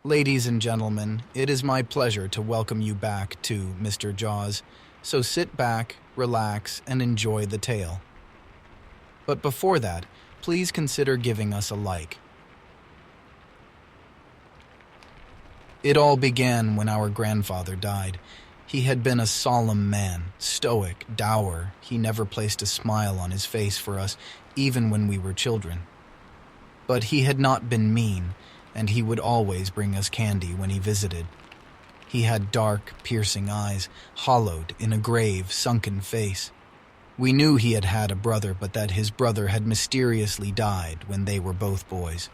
Ladies and gentlemen, it is my pleasure to welcome you back to Mr. Jaws, so sit back, relax, and enjoy the tale. But before that, please consider giving us a like. It all began when our grandfather died. He had been a solemn man, stoic, dour. He never placed a smile on his face for us, even when we were children. But he had not been mean, and he would always bring us candy when he visited. He had dark, piercing eyes, hollowed in a grave, sunken face. We knew he had had a brother, but that his brother had mysteriously died when they were both boys.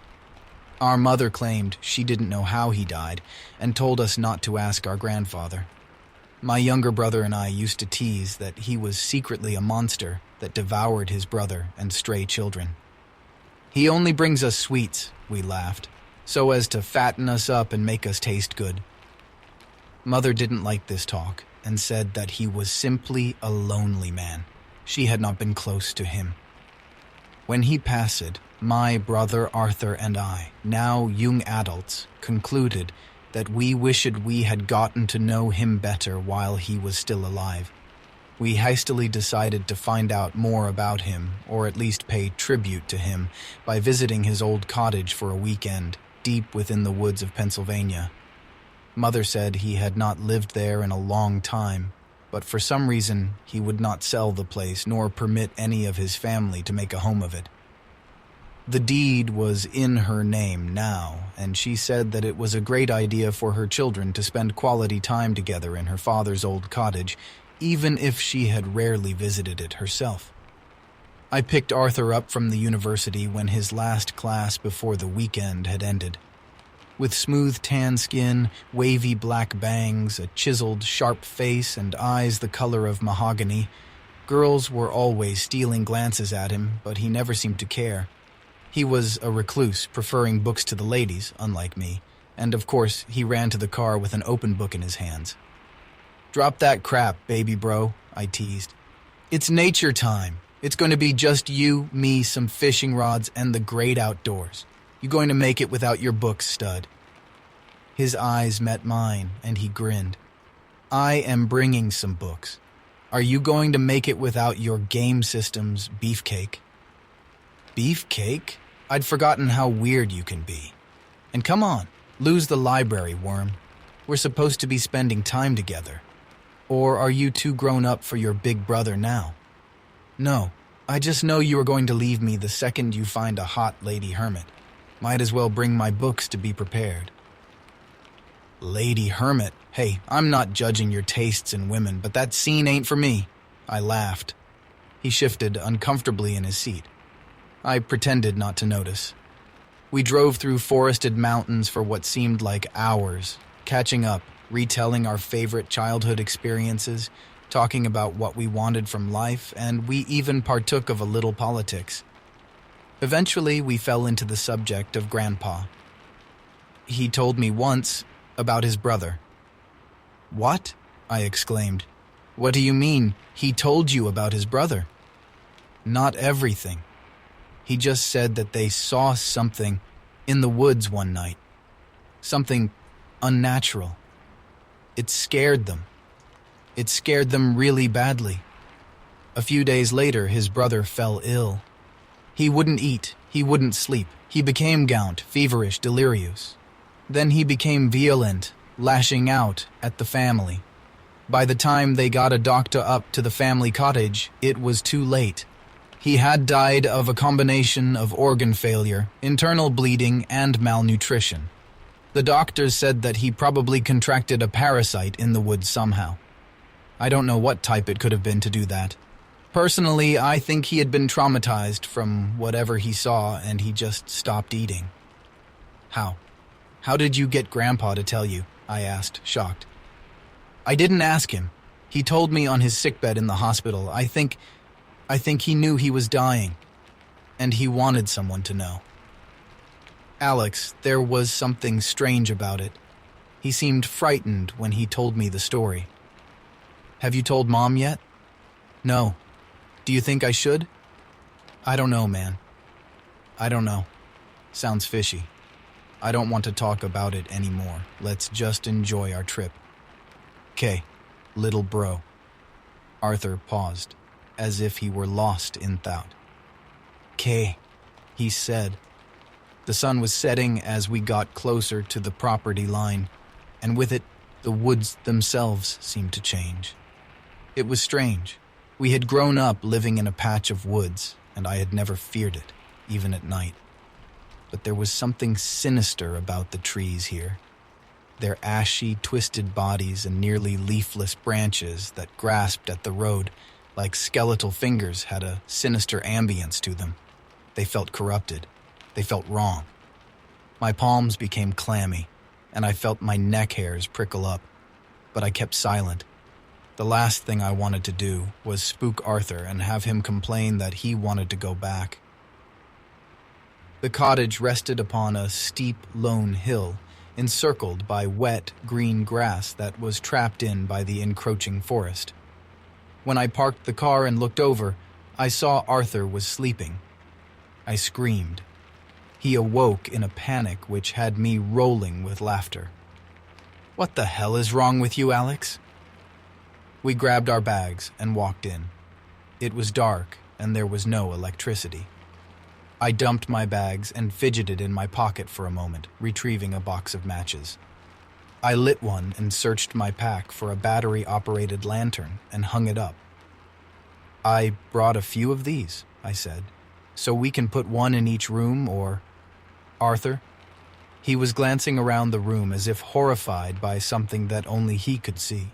Our mother claimed she didn't know how he died and told us not to ask our grandfather. My younger brother and I used to tease that he was secretly a monster that devoured his brother and stray children. He only brings us sweets, we laughed, so as to fatten us up and make us taste good. Mother didn't like this talk and said that he was simply a lonely man. She had not been close to him. When he passed, my brother Arthur and I, now young adults, concluded that we wished we had gotten to know him better while he was still alive. We hastily decided to find out more about him, or at least pay tribute to him, by visiting his old cottage for a weekend, deep within the woods of Pennsylvania. Mother said he had not lived there in a long time, but for some reason he would not sell the place nor permit any of his family to make a home of it. The deed was in her name now, and she said that it was a great idea for her children to spend quality time together in her father's old cottage, even if she had rarely visited it herself. I picked Arthur up from the university when his last class before the weekend had ended. With smooth tan skin, wavy black bangs, a chiseled, sharp face, and eyes the color of mahogany, girls were always stealing glances at him, but he never seemed to care. He was a recluse, preferring books to the ladies, unlike me, and of course he ran to the car with an open book in his hands. "Drop that crap, baby bro," I teased. "It's nature time. It's going to be just you, me, some fishing rods, and the great outdoors. You going to make it without your books, stud?" His eyes met mine, and he grinned. "I am bringing some books. Are you going to make it without your game system's beefcake?" "Beefcake? I'd forgotten how weird you can be. And come on, lose the library, worm. We're supposed to be spending time together. Or are you too grown up for your big brother now?" "No, I just know you are going to leave me the second you find a hot lady hermit. Might as well bring my books to be prepared." "Lady hermit? Hey, I'm not judging your tastes in women, but that scene ain't for me." I laughed. He shifted uncomfortably in his seat. I pretended not to notice. We drove through forested mountains for what seemed like hours, catching up, retelling our favorite childhood experiences, talking about what we wanted from life, and we even partook of a little politics. Eventually, we fell into the subject of Grandpa. He told me once about his brother. "What?" I exclaimed. "What do you mean, he told you about his brother?" "Not everything. He just said that they saw something in the woods one night. Something unnatural. It scared them. It scared them really badly. A few days later, his brother fell ill. He wouldn't eat, he wouldn't sleep. He became gaunt, feverish, delirious. Then he became violent, lashing out at the family. By the time they got a doctor up to the family cottage, it was too late. He had died of a combination of organ failure, internal bleeding, and malnutrition. The doctors said that he probably contracted a parasite in the woods somehow. I don't know what type it could have been to do that. Personally, I think he had been traumatized from whatever he saw and he just stopped eating." "How? How did you get Grandpa to tell you?" I asked, shocked. "I didn't ask him. He told me on his sickbed in the hospital. I think he knew he was dying, and he wanted someone to know." "Alex, there was something strange about it. He seemed frightened when he told me the story." "Have you told Mom yet?" "No. Do you think I should?" "I don't know, man. I don't know. Sounds fishy." I don't want to talk about it anymore. Let's just enjoy our trip. 'Kay, little bro. Arthur paused, as if he were lost in thought. 'Kay, he said. The sun was setting as we got closer to the property line, and with it, the woods themselves seemed to change. It was strange. We had grown up living in a patch of woods, and I had never feared it, even at night. But there was something sinister about the trees here. Their ashy, twisted bodies and nearly leafless branches that grasped at the road like skeletal fingers had a sinister ambience to them. They felt corrupted. They felt wrong. My palms became clammy, and I felt my neck hairs prickle up, but I kept silent. The last thing I wanted to do was spook Arthur and have him complain that he wanted to go back. The cottage rested upon a steep, lone hill, encircled by wet, green grass that was trapped in by the encroaching forest. When I parked the car and looked over, I saw Arthur was sleeping. I screamed. He awoke in a panic which had me rolling with laughter. "What the hell is wrong with you, Alex?" We grabbed our bags and walked in. It was dark, and there was no electricity. I dumped my bags and fidgeted in my pocket for a moment, retrieving a box of matches. I lit one and searched my pack for a battery-operated lantern and hung it up. "I brought a few of these," I said, "so we can put one in each room or—" "Arthur?" He was glancing around the room as if horrified by something that only he could see.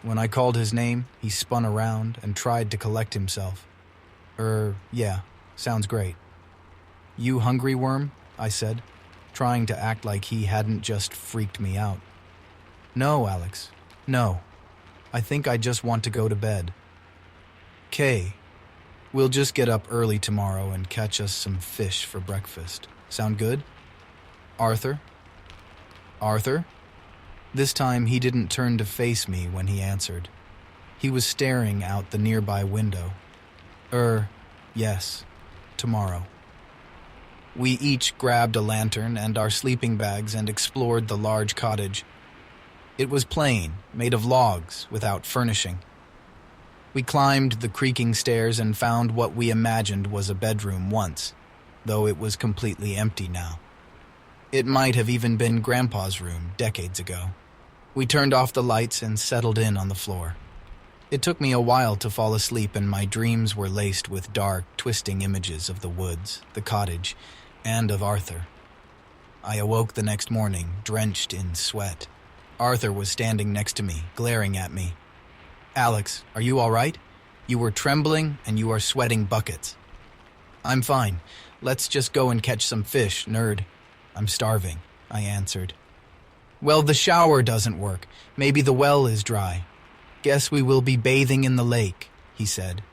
When I called his name, he spun around and tried to collect himself. Yeah, sounds great." "You hungry, Worm?" I said, trying to act like he hadn't just freaked me out. "No, Alex, no. I think I just want to go to bed." "'Kay. We'll just get up early tomorrow and catch us some fish for breakfast. Sound good?" "Arthur?" "Arthur?" This time he didn't turn to face me when he answered. He was staring out the nearby window. Yes, tomorrow." We each grabbed a lantern and our sleeping bags and explored the large cottage. It was plain, made of logs, without furnishing. We climbed the creaking stairs and found what we imagined was a bedroom once, though it was completely empty now. It might have even been Grandpa's room decades ago. We turned off the lights and settled in on the floor. It took me a while to fall asleep, and my dreams were laced with dark, twisting images of the woods, the cottage, and of Arthur. I awoke the next morning, drenched in sweat. Arthur was standing next to me, glaring at me. "Alex, are you all right? You were trembling and you are sweating buckets." "I'm fine. Let's just go and catch some fish, nerd." "I'm starving," I answered. "Well, the shower doesn't work. Maybe the well is dry." "Guess we will be bathing in the lake," he said.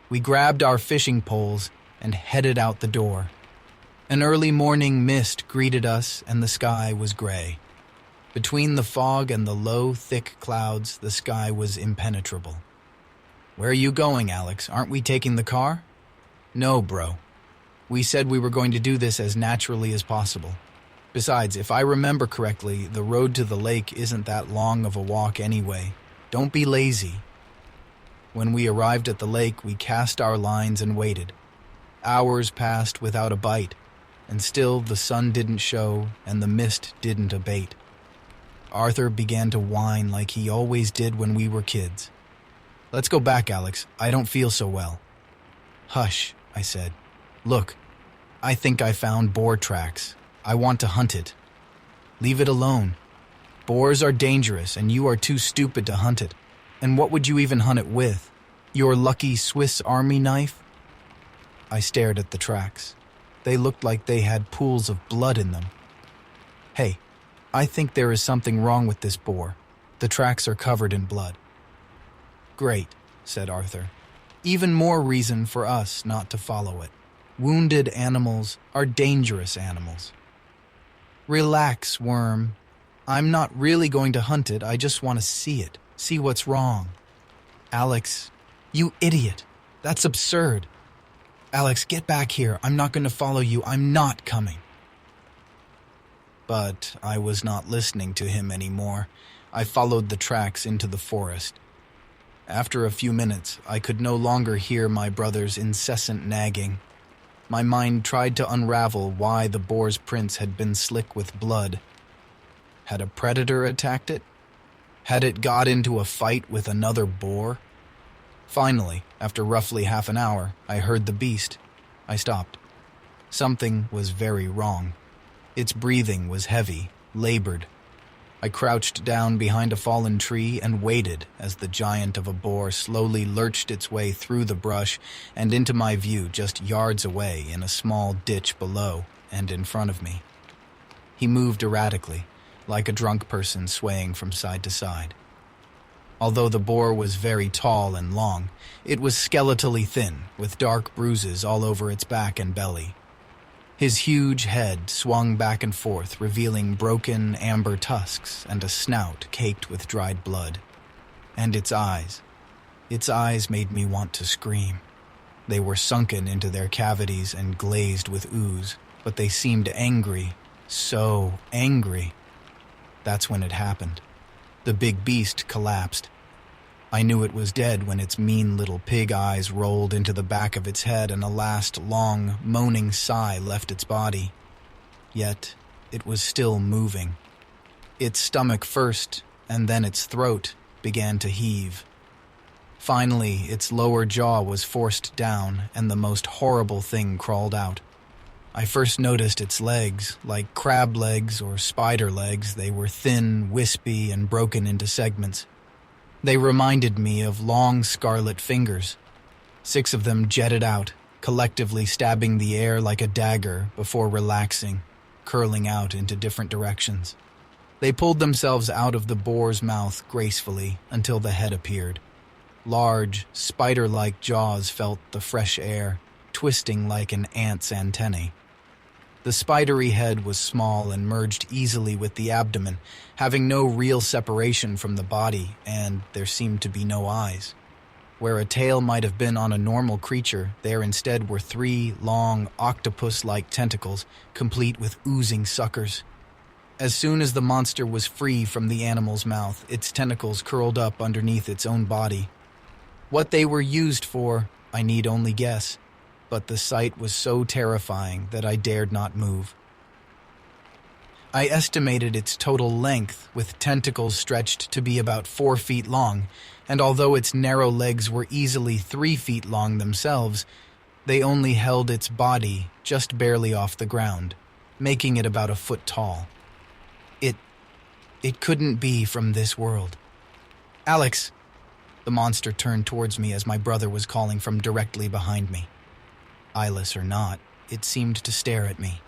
We grabbed our fishing poles and headed out the door. An early morning mist greeted us, and the sky was gray. Between the fog and the low, thick clouds, the sky was impenetrable. "Where are you going, Alex? Aren't we taking the car?" "No, bro. We said we were going to do this as naturally as possible. Besides, if I remember correctly, the road to the lake isn't that long of a walk anyway. Don't be lazy." When we arrived at the lake, we cast our lines and waited. Hours passed without a bite, and still the sun didn't show and the mist didn't abate. Arthur began to whine like he always did when we were kids. "Let's go back, Alex. I don't feel so well." "Hush," I said. "Look, I think I found boar tracks. I want to hunt it." "Leave it alone. Boars are dangerous and you are too stupid to hunt it. And what would you even hunt it with? Your lucky Swiss Army knife?" I stared at the tracks. They looked like they had pools of blood in them. "Hey, I think there is something wrong with this boar. The tracks are covered in blood." "Great," said Arthur. "Even more reason for us not to follow it. Wounded animals are dangerous animals." "Relax, Worm. I'm not really going to hunt it. I just want to see it, see what's wrong." "Alex, you idiot. That's absurd." "Alex, get back here. I'm not going to follow you. I'm not coming." But I was not listening to him anymore. I followed the tracks into the forest. After a few minutes, I could no longer hear my brother's incessant nagging. My mind tried to unravel why the boar's prints had been slick with blood. Had a predator attacked it? Had it got into a fight with another boar? Finally, after roughly half an hour, I heard the beast. I stopped. Something was very wrong. Its breathing was heavy, labored. I crouched down behind a fallen tree and waited as the giant of a boar slowly lurched its way through the brush and into my view just yards away in a small ditch below and in front of me. He moved erratically, like a drunk person swaying from side to side. Although the boar was very tall and long, it was skeletally thin, with dark bruises all over its back and belly. His huge head swung back and forth, revealing broken amber tusks and a snout caked with dried blood. And its eyes made me want to scream. They were sunken into their cavities and glazed with ooze, but they seemed angry, so angry. That's when it happened. The big beast collapsed. I knew it was dead when its mean little pig eyes rolled into the back of its head and a last long, moaning sigh left its body. Yet, it was still moving. Its stomach first, and then its throat, began to heave. Finally, its lower jaw was forced down, and the most horrible thing crawled out. I first noticed its legs, like crab legs or spider legs. They were thin, wispy, and broken into segments. They reminded me of long scarlet fingers. 6 of them jetted out, collectively stabbing the air like a dagger before relaxing, curling out into different directions. They pulled themselves out of the boar's mouth gracefully until the head appeared. Large, spider-like jaws felt the fresh air, twisting like an ant's antennae. The spidery head was small and merged easily with the abdomen, having no real separation from the body, and there seemed to be no eyes. Where a tail might have been on a normal creature, there instead were 3 long, octopus-like tentacles, complete with oozing suckers. As soon as the monster was free from the animal's mouth, its tentacles curled up underneath its own body. What they were used for, I need only guess, but the sight was so terrifying that I dared not move. I estimated its total length, with tentacles stretched to be about 4 feet long, and although its narrow legs were easily 3 feet long themselves, they only held its body just barely off the ground, making it about a foot tall. It couldn't be from this world. "Alex!" The monster turned towards me as my brother was calling from directly behind me. Eyeless or not, it seemed to stare at me.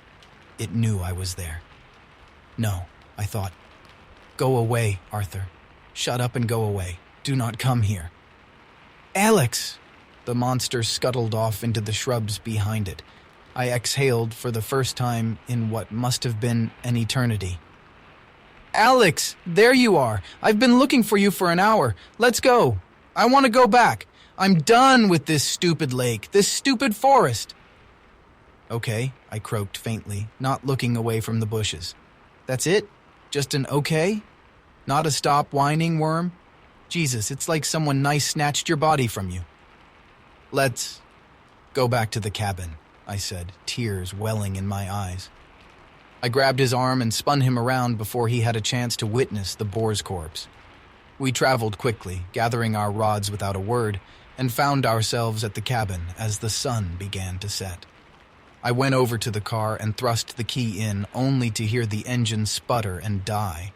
It knew I was there. No, I thought. Go away, Arthur. Shut up and go away. Do not come here. Alex! The monster scuttled off into the shrubs behind it. I exhaled for the first time in what must have been an eternity. Alex, there you are. I've been looking for you for an hour. Let's go. I want to go back. I'm done with this stupid lake, this stupid forest. Okay, I croaked faintly, not looking away from the bushes. That's it? Just an okay? Not a stop whining, worm? Jesus, it's like someone nice snatched your body from you. Let's go back to the cabin, I said, tears welling in my eyes. I grabbed his arm and spun him around before he had a chance to witness the boar's corpse. We traveled quickly, gathering our rods without a word, and found ourselves at the cabin as the sun began to set. I went over to the car and thrust the key in, only to hear the engine sputter and die.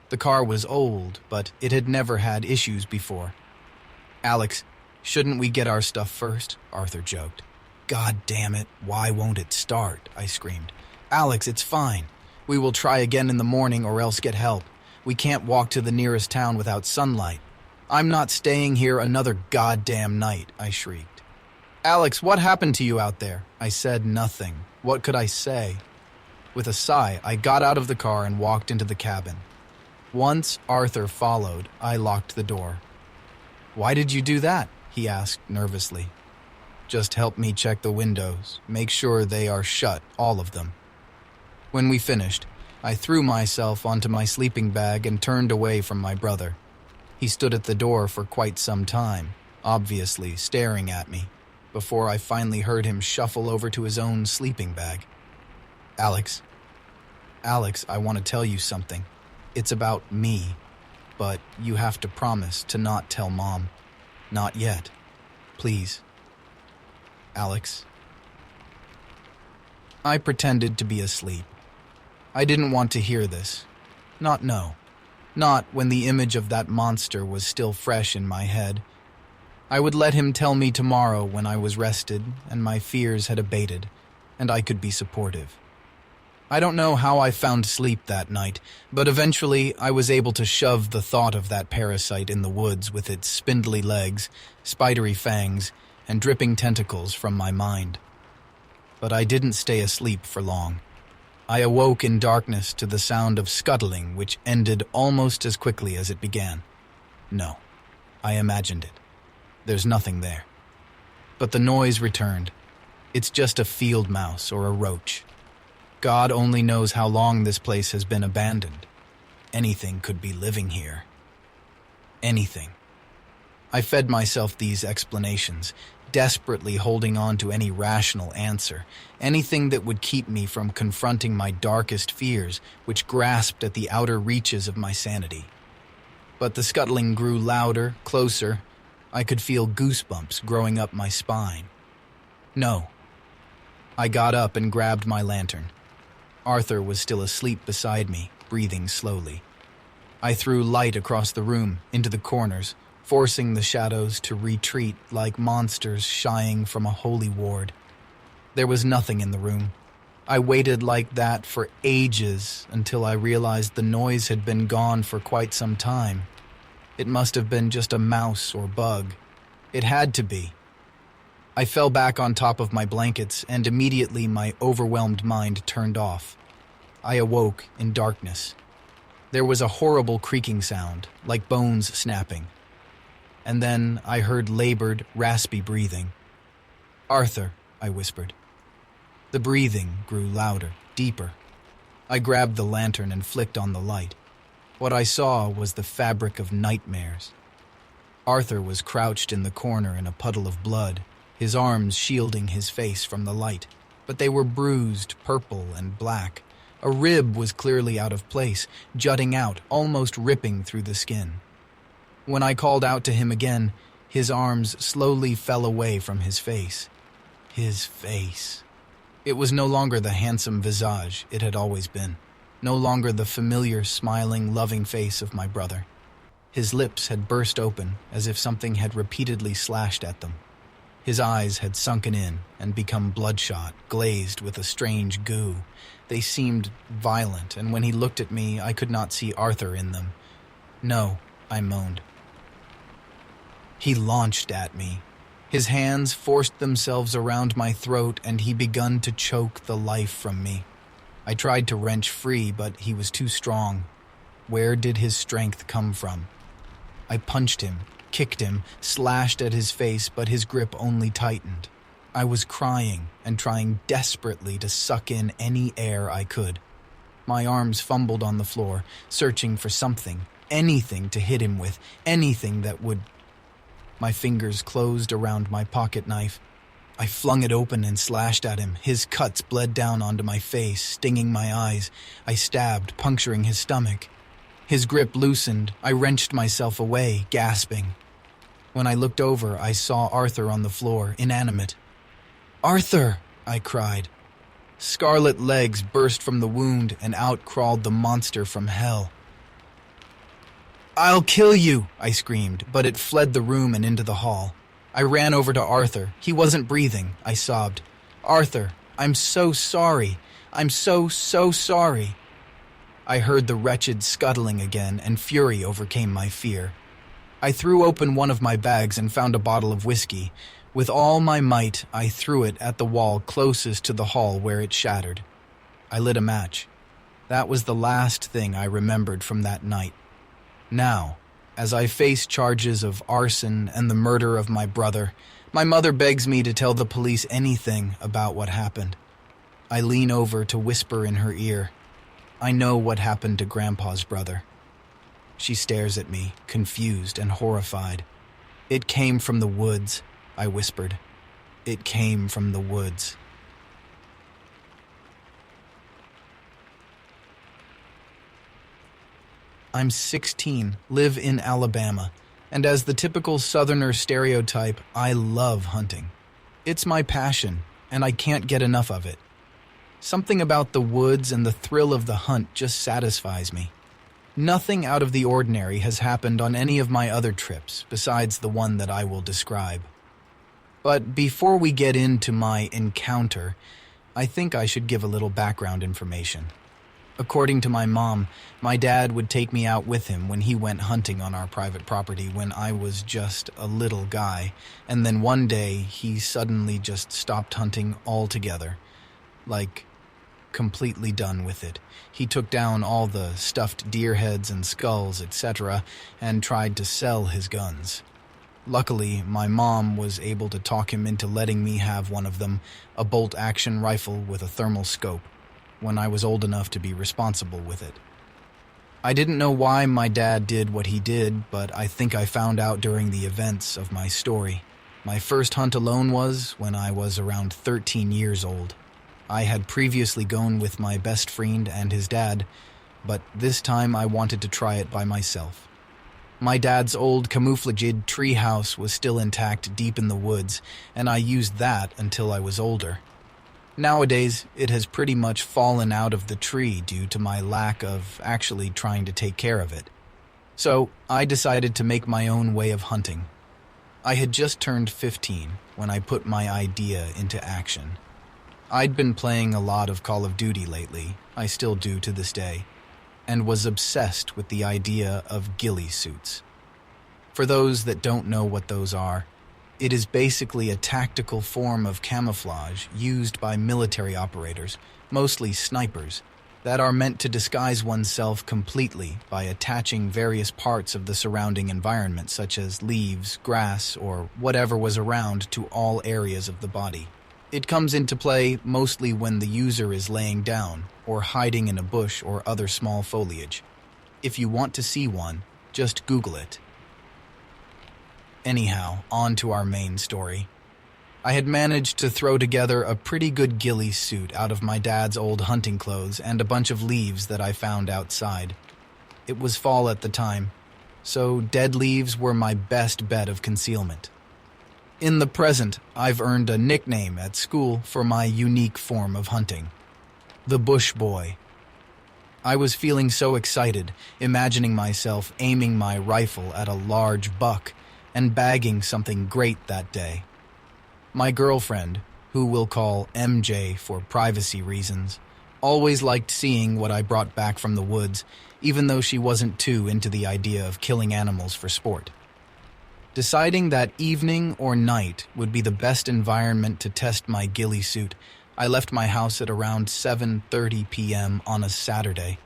The car was old, but it had never had issues before. Alex, shouldn't we get our stuff first? Arthur joked. God damn it, why won't it start? I screamed. Alex, it's fine. We will try again in the morning or else get help. We can't walk to the nearest town without sunlight. I'm not staying here another goddamn night, I shrieked. Alex, what happened to you out there? I said nothing. What could I say? With a sigh, I got out of the car and walked into the cabin. Once Arthur followed, I locked the door. Why did you do that? He asked nervously. Just help me check the windows. Make sure they are shut, all of them. When we finished, I threw myself onto my sleeping bag and turned away from my brother. He stood at the door for quite some time, obviously staring at me, before I finally heard him shuffle over to his own sleeping bag. Alex, I want to tell you something. It's about me, but you have to promise to not tell Mom. Not yet. Please. Alex. I pretended to be asleep. I didn't want to hear this. Not when the image of that monster was still fresh in my head. I would let him tell me tomorrow when I was rested and my fears had abated, and I could be supportive. I don't know how I found sleep that night, but eventually I was able to shove the thought of that parasite in the woods with its spindly legs, spidery fangs, and dripping tentacles from my mind. But I didn't stay asleep for long. I awoke in darkness to the sound of scuttling, which ended almost as quickly as it began. No, I imagined it. There's nothing there. But the noise returned. It's just a field mouse or a roach. God only knows how long this place has been abandoned. Anything could be living here. Anything. I fed myself these explanations, desperately holding on to any rational answer, anything that would keep me from confronting my darkest fears, which grasped at the outer reaches of my sanity. But the scuttling grew louder, closer. I could feel goosebumps growing up my spine. No. I got up and grabbed my lantern. Arthur was still asleep beside me, breathing slowly. I threw light across the room, into the corners, forcing the shadows to retreat like monsters shying from a holy ward. There was nothing in the room. I waited like that for ages until I realized the noise had been gone for quite some time. It must have been just a mouse or bug. It had to be. I fell back on top of my blankets, and immediately my overwhelmed mind turned off. I awoke in darkness. There was a horrible creaking sound, like bones snapping. And then I heard labored, raspy breathing. "Arthur," I whispered. The breathing grew louder, deeper. I grabbed the lantern and flicked on the light. What I saw was the fabric of nightmares. Arthur was crouched in the corner in a puddle of blood, his arms shielding his face from the light, but they were bruised, purple, and black. A rib was clearly out of place, jutting out, almost ripping through the skin. When I called out to him again, his arms slowly fell away from his face. His face. It was no longer the handsome visage it had always been, no longer the familiar, smiling, loving face of my brother. His lips had burst open as if something had repeatedly slashed at them. His eyes had sunken in and become bloodshot, glazed with a strange goo. They seemed violent, and when he looked at me, I could not see Arthur in them. "No," I moaned. He launched at me. His hands forced themselves around my throat, and he begun to choke the life from me. I tried to wrench free, but he was too strong. Where did his strength come from? I punched him, kicked him, slashed at his face, but his grip only tightened. I was crying and trying desperately to suck in any air I could. My arms fumbled on the floor, searching for something, anything to hit him with, anything that would... My fingers closed around my pocket knife. I flung it open and slashed at him. His cuts bled down onto my face, stinging my eyes. I stabbed, puncturing his stomach. His grip loosened. I wrenched myself away, gasping. When I looked over, I saw Arthur on the floor, inanimate. "Arthur!" I cried. Scarlet legs burst from the wound, and out crawled the monster from hell. "I'll kill you!" I screamed, but it fled the room and into the hall. I ran over to Arthur. He wasn't breathing. I sobbed. "Arthur, I'm so sorry. I'm so sorry." I heard the wretched scuttling again, and fury overcame my fear. I threw open one of my bags and found a bottle of whiskey. With all my might, I threw it at the wall closest to the hall where it shattered. I lit a match. That was the last thing I remembered from that night. Now, as I face charges of arson and the murder of my brother, my mother begs me to tell the police anything about what happened. I lean over to whisper in her ear, I know what happened to Grandpa's brother." She stares at me, confused and horrified. "It came from the woods," I whispered. "It came from the woods." I'm 16, live in Alabama, and as the typical Southerner stereotype, I love hunting. It's my passion, and I can't get enough of it. Something about the woods and the thrill of the hunt just satisfies me. Nothing out of the ordinary has happened on any of my other trips besides the one that I will describe. But before we get into my encounter, I think I should give a little background information. According to my mom, my dad would take me out with him when he went hunting on our private property when I was just a little guy, and then one day he suddenly just stopped hunting altogether. Like, completely done with it. He took down all the stuffed deer heads and skulls, etc., and tried to sell his guns. Luckily, my mom was able to talk him into letting me have one of them, a bolt-action rifle with a thermal scope, when I was old enough to be responsible with it. I didn't know why my dad did what he did, but I think I found out during the events of my story. My first hunt alone was when I was around 13 years old. I had previously gone with my best friend and his dad, but this time I wanted to try it by myself. My dad's old camouflaged treehouse was still intact deep in the woods, and I used that until I was older. Nowadays, it has pretty much fallen out of the tree due to my lack of actually trying to take care of it. So, I decided to make my own way of hunting. I had just turned 15 when I put my idea into action. I'd been playing a lot of Call of Duty lately, I still do to this day, and was obsessed with the idea of ghillie suits. For those that don't know what those are, it is basically a tactical form of camouflage used by military operators, mostly snipers, that are meant to disguise oneself completely by attaching various parts of the surrounding environment such as leaves, grass, or whatever was around to all areas of the body. It comes into play mostly when the user is laying down or hiding in a bush or other small foliage. If you want to see one, just Google it. Anyhow, on to our main story. I had managed to throw together a pretty good ghillie suit out of my dad's old hunting clothes and a bunch of leaves that I found outside. It was fall at the time, so dead leaves were my best bet of concealment. In the present, I've earned a nickname at school for my unique form of hunting: the Bush Boy. I was feeling so excited, imagining myself aiming my rifle at a large buck and bagging something great that day. My girlfriend, who we'll call MJ for privacy reasons, always liked seeing what I brought back from the woods, even though she wasn't too into the idea of killing animals for sport. Deciding that evening or night would be the best environment to test my ghillie suit, I left my house at around 7:30 p.m. on a Saturday.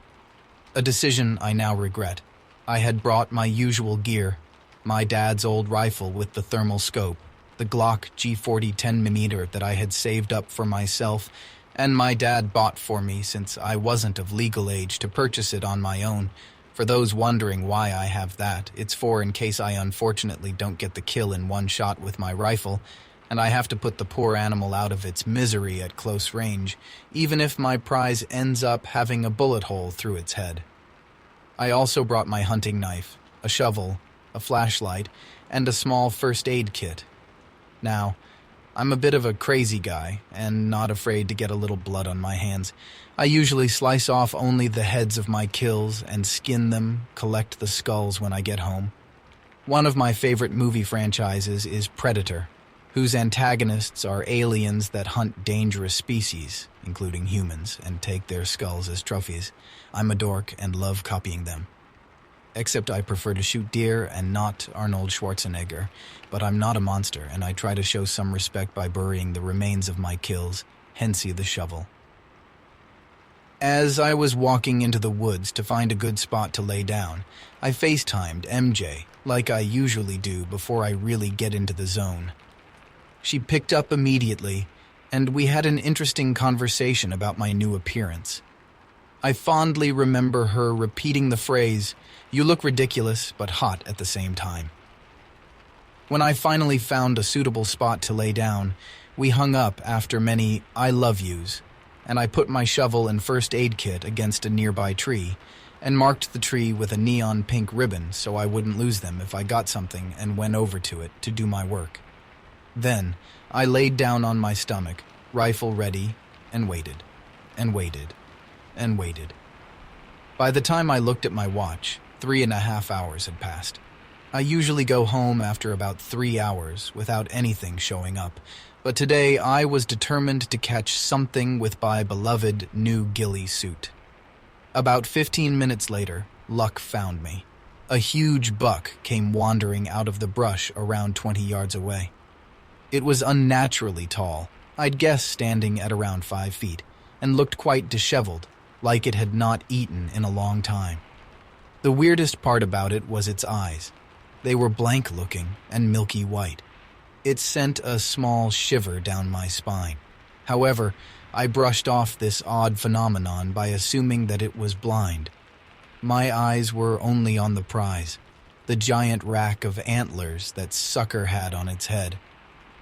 A decision I now regret. I had brought my usual gear: my dad's old rifle with the thermal scope, the Glock G40 10mm that I had saved up for myself and my dad bought for me since I wasn't of legal age to purchase it on my own. For those wondering why I have that, it's for in case I unfortunately don't get the kill in one shot with my rifle, and I have to put the poor animal out of its misery at close range, even if my prize ends up having a bullet hole through its head. I also brought my hunting knife, a shovel, a flashlight, and a small first aid kit. Now, I'm a bit of a crazy guy, and not afraid to get a little blood on my hands. I usually slice off only the heads of my kills and skin them, collect the skulls when I get home. One of my favorite movie franchises is Predator, whose antagonists are aliens that hunt dangerous species, including humans, and take their skulls as trophies. I'm a dork and love copying them. Except I prefer to shoot deer and not Arnold Schwarzenegger, but I'm not a monster, and I try to show some respect by burying the remains of my kills, hence the shovel. As I was walking into the woods to find a good spot to lay down, I FaceTimed MJ, like I usually do before I really get into the zone. She picked up immediately, and we had an interesting conversation about my new appearance. I fondly remember her repeating the phrase, "You look ridiculous, but hot at the same time." When I finally found a suitable spot to lay down, we hung up after many "I love yous," and I put my shovel and first aid kit against a nearby tree, and marked the tree with a neon pink ribbon so I wouldn't lose them if I got something and went over to it to do my work. Then I laid down on my stomach, rifle ready, and waited, and waited, and waited. By the time I looked at my watch, 3.5 hours had passed. I usually go home after about 3 hours without anything showing up, but today I was determined to catch something with my beloved new ghillie suit. About 15 minutes later, luck found me. A huge buck came wandering out of the brush around 20 yards away. It was unnaturally tall, I'd guess standing at around 5 feet, and looked quite disheveled, like it had not eaten in a long time. The weirdest part about it was its eyes. They were blank-looking and milky white. It sent a small shiver down my spine. However, I brushed off this odd phenomenon by assuming that it was blind. My eyes were only on the prize, the giant rack of antlers that sucker had on its head.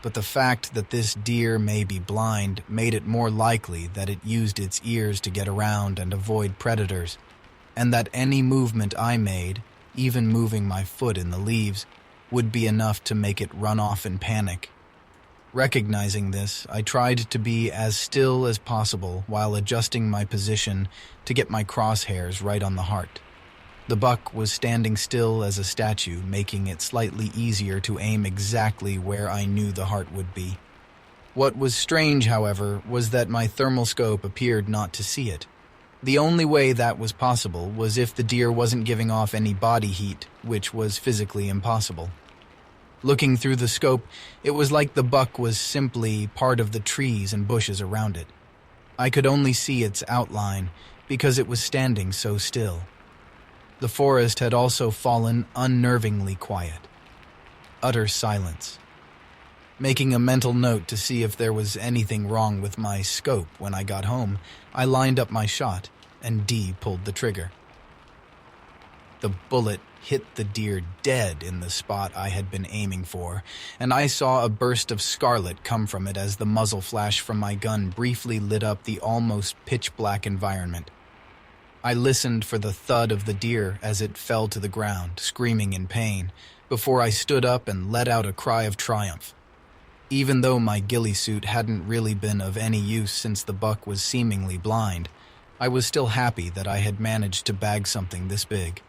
But the fact that this deer may be blind made it more likely that it used its ears to get around and avoid predators, and that any movement I made, even moving my foot in the leaves, would be enough to make it run off in panic. Recognizing this, I tried to be as still as possible while adjusting my position to get my crosshairs right on the heart. The buck was standing still as a statue, making it slightly easier to aim exactly where I knew the heart would be. What was strange, however, was that my thermal scope appeared not to see it. The only way that was possible was if the deer wasn't giving off any body heat, which was physically impossible. Looking through the scope, it was like the buck was simply part of the trees and bushes around it. I could only see its outline because it was standing so still. The forest had also fallen unnervingly quiet. Utter silence. Making a mental note to see if there was anything wrong with my scope when I got home, I lined up my shot, and D pulled the trigger. The bullet hit the deer dead in the spot I had been aiming for, and I saw a burst of scarlet come from it as the muzzle flash from my gun briefly lit up the almost pitch-black environment. I listened for the thud of the deer as it fell to the ground, screaming in pain, before I stood up and let out a cry of triumph. Even though my ghillie suit hadn't really been of any use since the buck was seemingly blind, I was still happy that I had managed to bag something this big.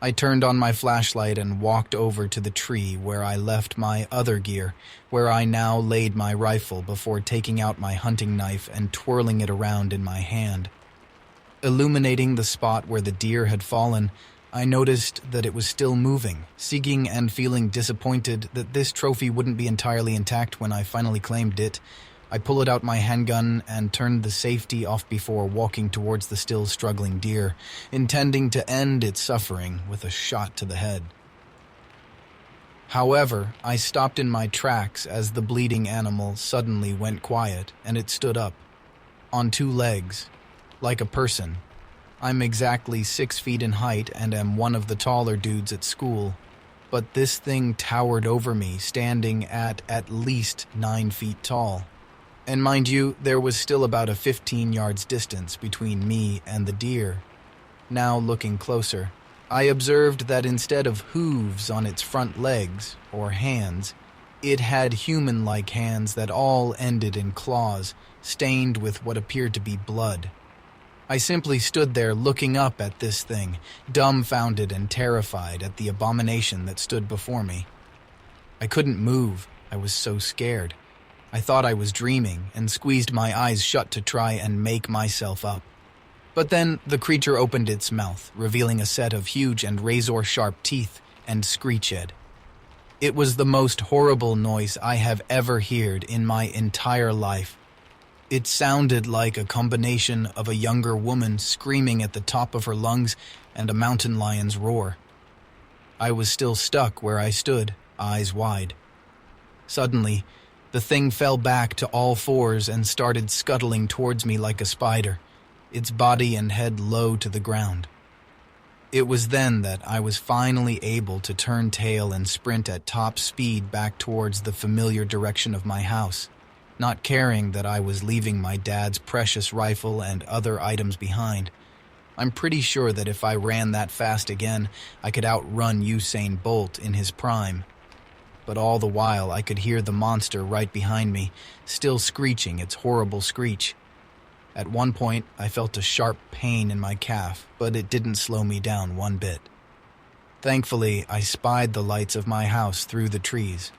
I turned on my flashlight and walked over to the tree where I left my other gear, where I now laid my rifle before taking out my hunting knife and twirling it around in my hand. Illuminating the spot where the deer had fallen, I noticed that it was still moving, seeking and feeling disappointed that this trophy wouldn't be entirely intact when I finally claimed it. I pulled out my handgun and turned the safety off before walking towards the still struggling deer, intending to end its suffering with a shot to the head. However, I stopped in my tracks as the bleeding animal suddenly went quiet and it stood up, on 2 legs, like a person. I'm exactly 6 feet in height and am one of the taller dudes at school, but this thing towered over me, standing at least 9 feet tall. And mind you, there was still about a 15 yards distance between me and the deer. Now looking closer, I observed that instead of hooves on its front legs, or hands, it had human-like hands that all ended in claws, stained with what appeared to be blood. I simply stood there looking up at this thing, dumbfounded and terrified at the abomination that stood before me. I couldn't move, I was so scared. I thought I was dreaming and squeezed my eyes shut to try and make myself up. But then the creature opened its mouth, revealing a set of huge and razor-sharp teeth and screeched. It was the most horrible noise I have ever heard in my entire life. It sounded like a combination of a younger woman screaming at the top of her lungs and a mountain lion's roar. I was still stuck where I stood, eyes wide. Suddenly, the thing fell back to all fours and started scuttling towards me like a spider. its body and head low to the ground. It was then that I was finally able to turn tail and sprint at top speed back towards the familiar direction of my house, not caring that I was leaving my dad's precious rifle and other items behind. I'm pretty sure that if I ran that fast again, I could outrun Usain Bolt in his prime. But all the while I could hear the monster right behind me, still screeching its horrible screech. At one point, I felt a sharp pain in my calf, but it didn't slow me down one bit. Thankfully, I spied the lights of my house through the trees.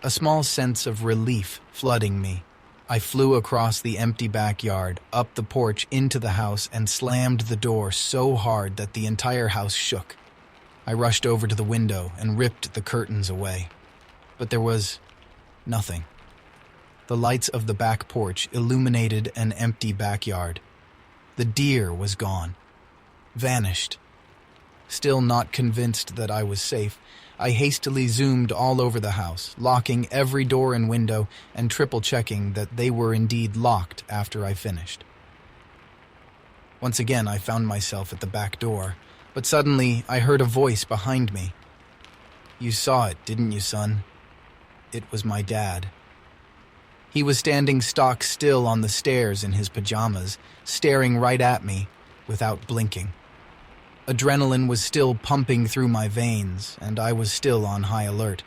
A small sense of relief flooding me, I flew across the empty backyard, up the porch into the house, and slammed the door so hard that the entire house shook. I rushed over to the window and ripped the curtains away. But there was nothing. The lights of the back porch illuminated an empty backyard. The deer was gone. Vanished. Still not convinced that I was safe, I hastily zoomed all over the house, locking every door and window and triple-checking that they were indeed locked after I finished. Once again, I found myself at the back door, but suddenly I heard a voice behind me. "You saw it, didn't you, son?" It was my dad. He was standing stock still on the stairs in his pajamas, staring right at me without blinking. Adrenaline was still pumping through my veins, and I was still on high alert.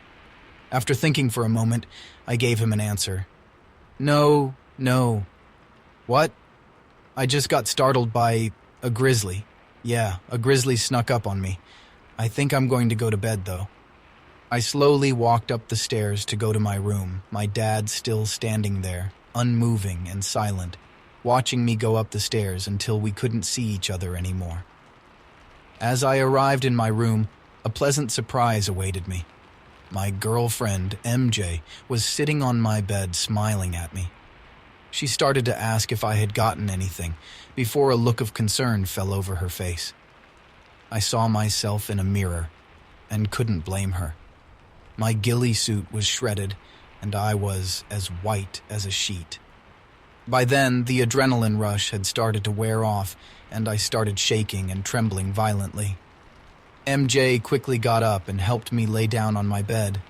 After thinking for a moment, I gave him an answer. No. What? I just got startled by a grizzly. Yeah, a grizzly snuck up on me. I think I'm going to go to bed, though. I slowly walked up the stairs to go to my room, my dad still standing there, unmoving and silent, watching me go up the stairs until we couldn't see each other anymore. As I arrived in my room, a pleasant surprise awaited me. My girlfriend, MJ, was sitting on my bed smiling at me. She started to ask if I had gotten anything, before a look of concern fell over her face. I saw myself in a mirror, and couldn't blame her. My ghillie suit was shredded, and I was as white as a sheet. By then, the adrenaline rush had started to wear off, and I started shaking and trembling violently. MJ quickly got up and helped me lay down on my bed.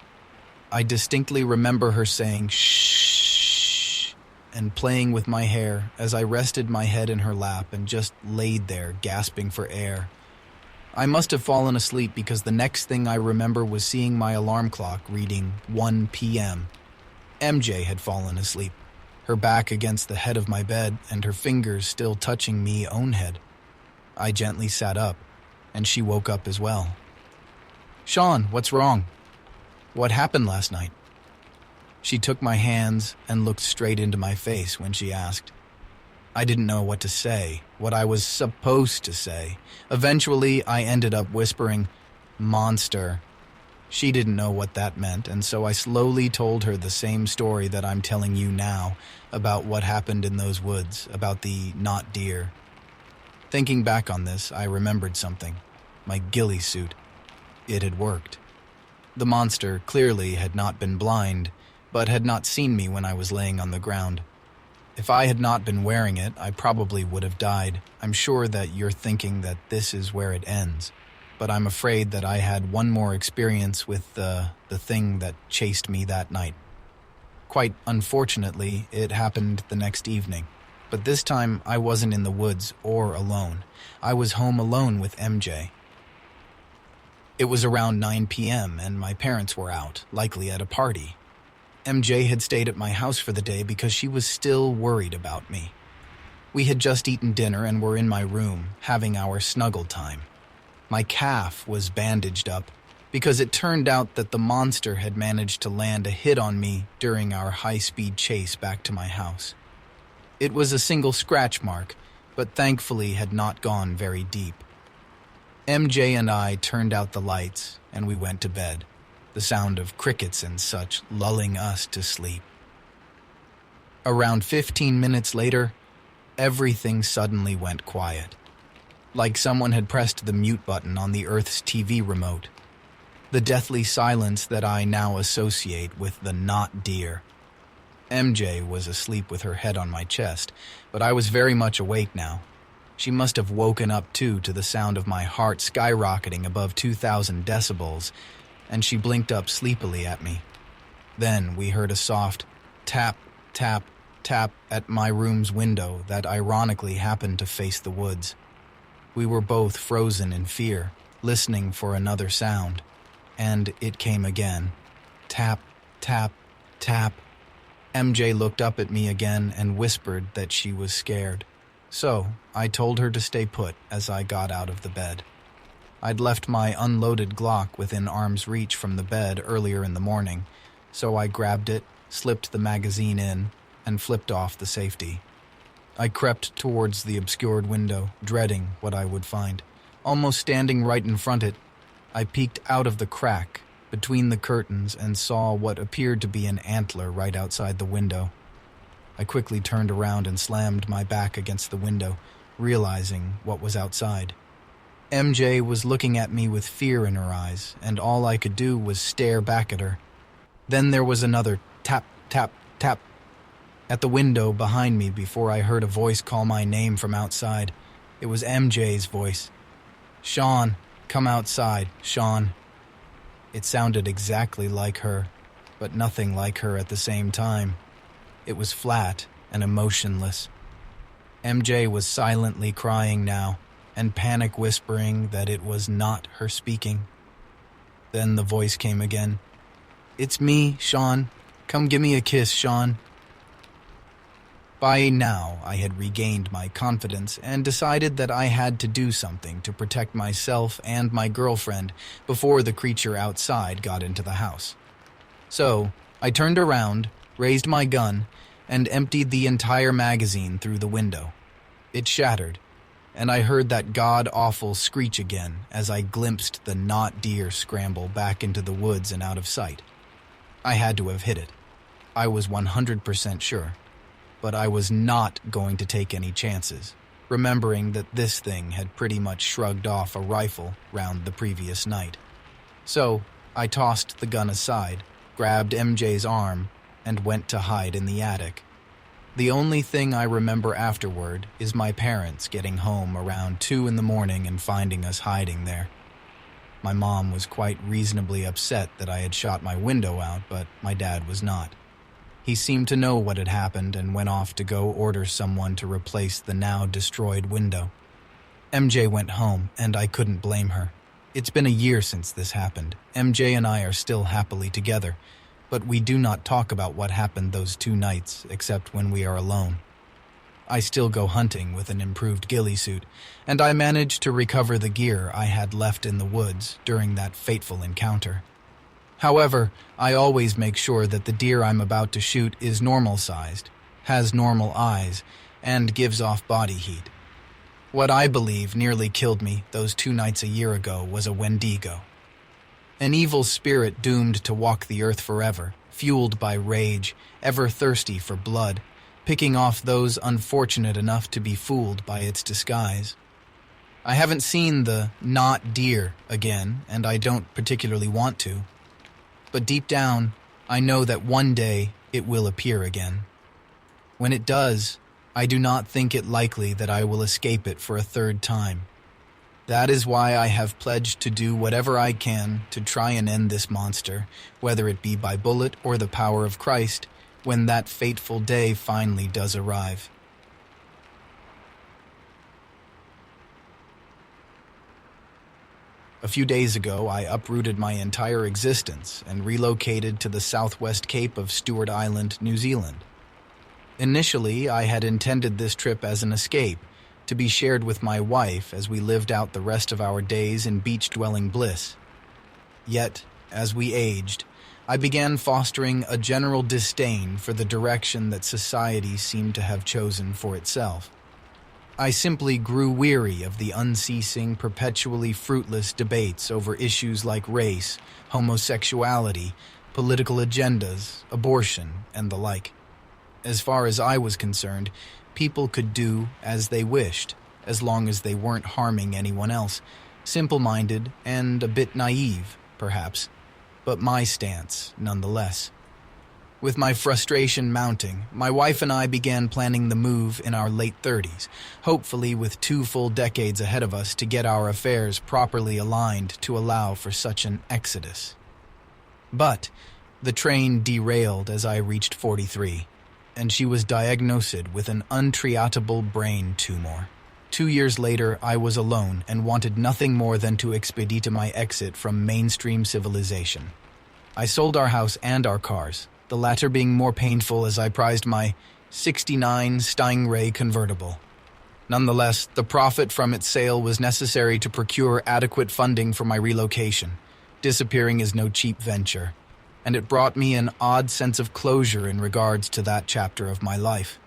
I distinctly remember her saying, "Shh," and playing with my hair as I rested my head in her lap and just laid there, gasping for air. I must have fallen asleep because the next thing I remember was seeing my alarm clock reading 1 p.m. MJ had fallen asleep, her back against the head of my bed and her fingers still touching me own head. I gently sat up, and she woke up as well. "Sean, what's wrong? What happened last night?" She took my hands and looked straight into my face when she asked. I didn't know what to say, what I was supposed to say. Eventually, I ended up whispering, "Monster." She didn't know what that meant, and so I slowly told her the same story that I'm telling you now, about what happened in those woods, about the not deer. Thinking back on this, I remembered something. My ghillie suit. It had worked. The monster clearly had not been blind, but had not seen me when I was laying on the ground. If I had not been wearing it, I probably would have died. I'm sure that you're thinking that this is where it ends, but I'm afraid that I had one more experience with the thing that chased me that night. Quite unfortunately, it happened the next evening, but this time I wasn't in the woods or alone. I was home alone with MJ. It was around 9 p.m. and my parents were out, likely at a party. MJ had stayed at my house for the day because she was still worried about me. We had just eaten dinner and were in my room, having our snuggle time. My calf was bandaged up because it turned out that the monster had managed to land a hit on me during our high-speed chase back to my house. It was a single scratch mark, but thankfully had not gone very deep. MJ and I turned out the lights and we went to bed, the sound of crickets and such lulling us to sleep. Around 15 minutes later, everything suddenly went quiet, like someone had pressed the mute button on the Earth's TV remote. The deathly silence that I now associate with the not deer. MJ was asleep with her head on my chest, but I was very much awake now. She must have woken up too to the sound of my heart skyrocketing above 2,000 decibels, and she blinked up sleepily at me. Then we heard a soft tap, tap, tap at my room's window that ironically happened to face the woods. We were both frozen in fear, listening for another sound, and it came again. Tap, tap, tap. MJ looked up at me again and whispered that she was scared. So I told her to stay put as I got out of the bed. I'd left my unloaded Glock within arm's reach from the bed earlier in the morning, so I grabbed it, slipped the magazine in, and flipped off the safety. I crept towards the obscured window, dreading what I would find. Almost standing right in front of it, I peeked out of the crack between the curtains and saw what appeared to be an antler right outside the window. I quickly turned around and slammed my back against the window, realizing what was outside. MJ was looking at me with fear in her eyes, and all I could do was stare back at her. Then there was another tap, tap, tap at the window behind me before I heard a voice call my name from outside. It was MJ's voice. "Sean, come outside, Sean." It sounded exactly like her, but nothing like her at the same time. It was flat and emotionless. MJ was silently crying now, and panic whispering that it was not her speaking. Then the voice came again. "It's me, Sean. Come give me a kiss, Sean." By now, I had regained my confidence and decided that I had to do something to protect myself and my girlfriend before the creature outside got into the house. So, I turned around, raised my gun, and emptied the entire magazine through the window. It shattered, and I heard that god-awful screech again as I glimpsed the not deer scramble back into the woods and out of sight. I had to have hit it. I was 100% sure. But I was not going to take any chances, remembering that this thing had pretty much shrugged off a rifle round the previous night. So, I tossed the gun aside, grabbed MJ's arm, and went to hide in the attic. The only thing I remember afterward is my parents getting home around 2 in the morning and finding us hiding there. My mom was quite reasonably upset that I had shot my window out, but my dad was not. He seemed to know what had happened and went off to go order someone to replace the now destroyed window. MJ went home, and I couldn't blame her. It's been a year since this happened. MJ and I are still happily together, but we do not talk about what happened those 2 nights except when we are alone. I still go hunting with an improved ghillie suit, and I managed to recover the gear I had left in the woods during that fateful encounter. However, I always make sure that the deer I'm about to shoot is normal-sized, has normal eyes, and gives off body heat. What I believe nearly killed me those 2 nights a year ago was a wendigo. An evil spirit doomed to walk the earth forever, fueled by rage, ever thirsty for blood, picking off those unfortunate enough to be fooled by its disguise. I haven't seen the not deer again, and I don't particularly want to. But deep down, I know that one day it will appear again. When it does, I do not think it likely that I will escape it for a 3rd time. That is why I have pledged to do whatever I can to try and end this monster, whether it be by bullet or the power of Christ, when that fateful day finally does arrive. A few days ago, I uprooted my entire existence and relocated to the southwest cape of Stewart Island, New Zealand. Initially, I had intended this trip as an escape, to be shared with my wife as we lived out the rest of our days in beach-dwelling bliss. Yet, as we aged, I began fostering a general disdain for the direction that society seemed to have chosen for itself. I simply grew weary of the unceasing, perpetually fruitless debates over issues like race, homosexuality, political agendas, abortion, and the like. As far as I was concerned, people could do as they wished, as long as they weren't harming anyone else. Simple-minded and a bit naive, perhaps, but my stance nonetheless. With my frustration mounting, my wife and I began planning the move in our late 30s, hopefully with 2 full decades ahead of us to get our affairs properly aligned to allow for such an exodus. But the train derailed as I reached 43, and she was diagnosed with an untreatable brain tumor. 2 years later, I was alone and wanted nothing more than to expedite my exit from mainstream civilization. I sold our house and our cars, the latter being more painful as I prized my '69 Stingray convertible. Nonetheless, the profit from its sale was necessary to procure adequate funding for my relocation. Disappearing is no cheap venture, and it brought me an odd sense of closure in regards to that chapter of my life.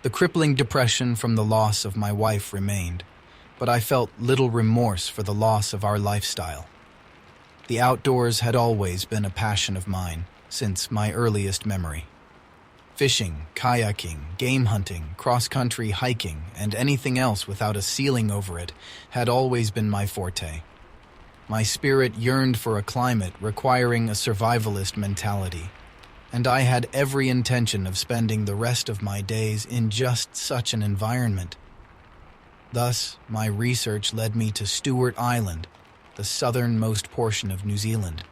The crippling depression from the loss of my wife remained, but I felt little remorse for the loss of our lifestyle. The outdoors had always been a passion of mine, since my earliest memory. Fishing, kayaking, game hunting, cross-country hiking, and anything else without a ceiling over it had always been my forte. My spirit yearned for a climate requiring a survivalist mentality, and I had every intention of spending the rest of my days in just such an environment. Thus, my research led me to Stewart Island, the southernmost portion of New Zealand.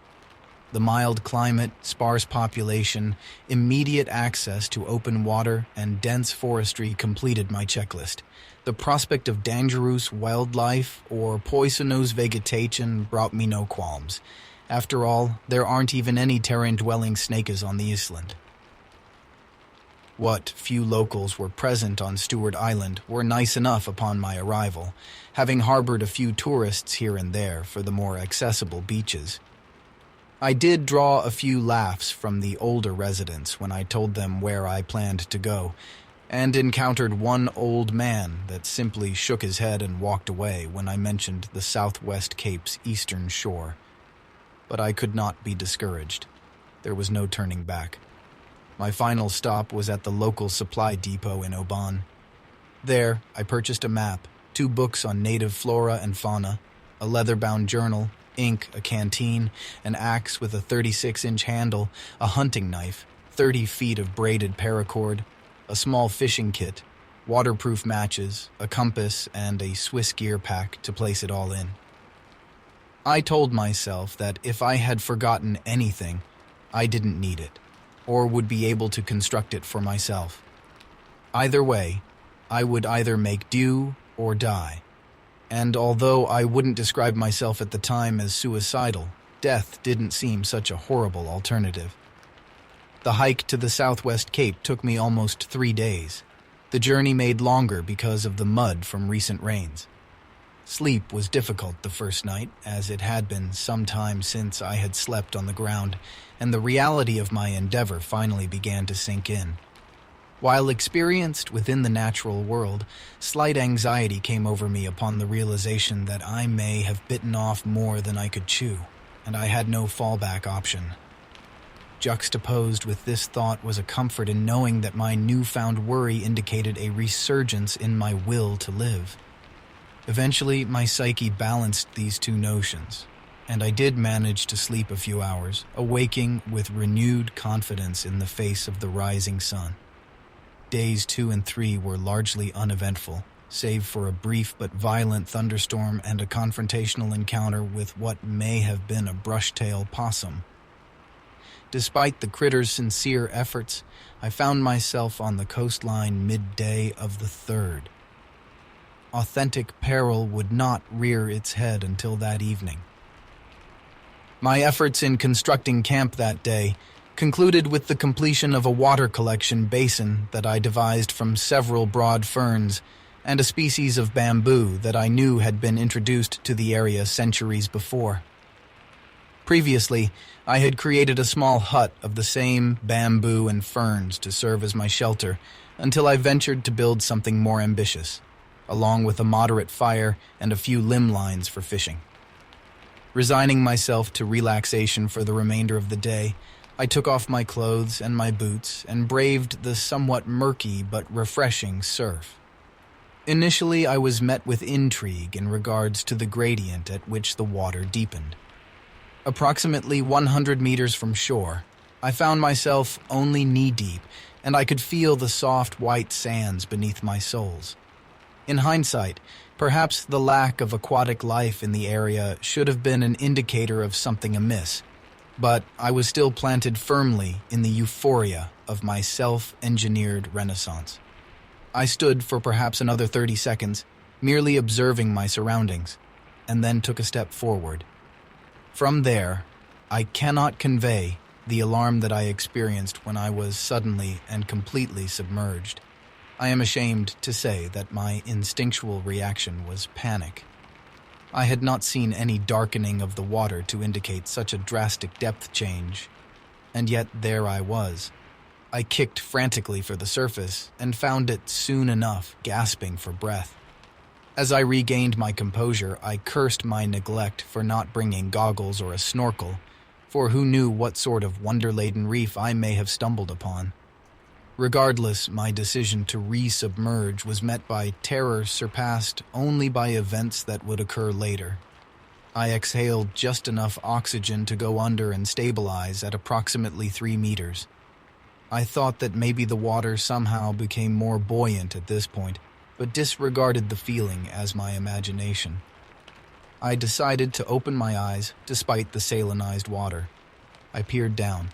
The mild climate, sparse population, immediate access to open water, and dense forestry completed my checklist. The prospect of dangerous wildlife or poisonous vegetation brought me no qualms. After all, there aren't even any terrain-dwelling snakes on the island. What few locals were present on Stewart Island were nice enough upon my arrival, having harbored a few tourists here and there for the more accessible beaches. I did draw a few laughs from the older residents when I told them where I planned to go, and encountered one old man that simply shook his head and walked away when I mentioned the Southwest Cape's eastern shore. But I could not be discouraged. There was no turning back. My final stop was at the local supply depot in Oban. There, I purchased a map, 2 books on native flora and fauna, a leather-bound journal, ink, a canteen, an axe with a 36-inch handle, a hunting knife, 30 feet of braided paracord, a small fishing kit, waterproof matches, a compass, and a Swiss gear pack to place it all in. I told myself that if I had forgotten anything, I didn't need it, or would be able to construct it for myself. Either way, I would either make do or die. And although I wouldn't describe myself at the time as suicidal, death didn't seem such a horrible alternative. The hike to the Southwest Cape took me almost 3 days. The journey made longer because of the mud from recent rains. Sleep was difficult the first night, as it had been some time since I had slept on the ground, and the reality of my endeavor finally began to sink in. While experienced within the natural world, slight anxiety came over me upon the realization that I may have bitten off more than I could chew, and I had no fallback option. Juxtaposed with this thought was a comfort in knowing that my newfound worry indicated a resurgence in my will to live. Eventually, my psyche balanced these two notions, and I did manage to sleep a few hours, awaking with renewed confidence in the face of the rising sun. Days 2 and 3 were largely uneventful, save for a brief but violent thunderstorm and a confrontational encounter with what may have been a brush-tail possum. Despite the critter's sincere efforts, I found myself on the coastline midday of the 3rd. Authentic peril would not rear its head until that evening. My efforts in constructing camp that day concluded with the completion of a water collection basin that I devised from several broad ferns and a species of bamboo that I knew had been introduced to the area centuries before. Previously, I had created a small hut of the same bamboo and ferns to serve as my shelter until I ventured to build something more ambitious, along with a moderate fire and a few limb lines for fishing. Resigning myself to relaxation for the remainder of the day, I took off my clothes and my boots and braved the somewhat murky but refreshing surf. Initially, I was met with intrigue in regards to the gradient at which the water deepened. Approximately 100 meters from shore, I found myself only knee-deep, and I could feel the soft white sands beneath my soles. In hindsight, perhaps the lack of aquatic life in the area should have been an indicator of something amiss, but I was still planted firmly in the euphoria of my self-engineered renaissance. I stood for perhaps another 30 seconds, merely observing my surroundings, and then took a step forward. From there, I cannot convey the alarm that I experienced when I was suddenly and completely submerged. I am ashamed to say that my instinctual reaction was panic. I had not seen any darkening of the water to indicate such a drastic depth change, and yet there I was. I kicked frantically for the surface and found it soon enough, gasping for breath. As I regained my composure, I cursed my neglect for not bringing goggles or a snorkel, for who knew what sort of wonder-laden reef I may have stumbled upon. Regardless, my decision to re-submerge was met by terror surpassed only by events that would occur later. I exhaled just enough oxygen to go under and stabilize at approximately 3 meters. I thought that maybe the water somehow became more buoyant at this point, but disregarded the feeling as my imagination. I decided to open my eyes despite the salinized water. I peered down.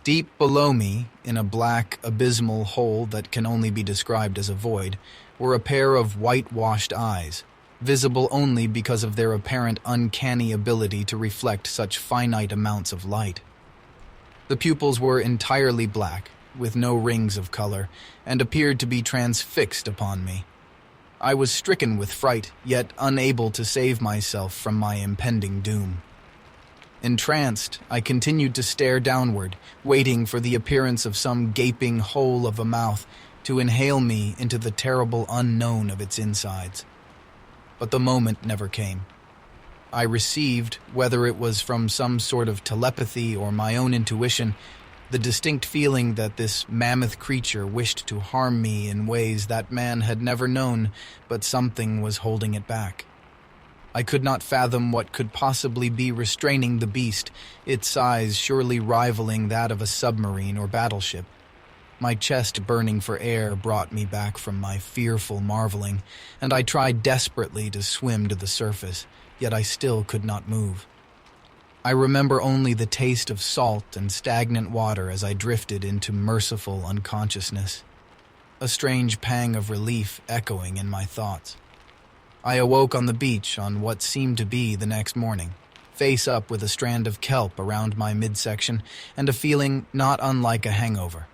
Deep below me, in a black, abysmal hole that can only be described as a void, were a pair of whitewashed eyes, visible only because of their apparent uncanny ability to reflect such finite amounts of light. The pupils were entirely black, with no rings of color, and appeared to be transfixed upon me. I was stricken with fright, yet unable to save myself from my impending doom. Entranced, I continued to stare downward, waiting for the appearance of some gaping hole of a mouth to inhale me into the terrible unknown of its insides. But the moment never came. I received, whether it was from some sort of telepathy or my own intuition, the distinct feeling that this mammoth creature wished to harm me in ways that man had never known, but something was holding it back. I could not fathom what could possibly be restraining the beast, its size surely rivaling that of a submarine or battleship. My chest burning for air brought me back from my fearful marveling, and I tried desperately to swim to the surface, yet I still could not move. I remember only the taste of salt and stagnant water as I drifted into merciful unconsciousness, a strange pang of relief echoing in my thoughts. I awoke on the beach on what seemed to be the next morning, face up with a strand of kelp around my midsection and a feeling not unlike a hangover.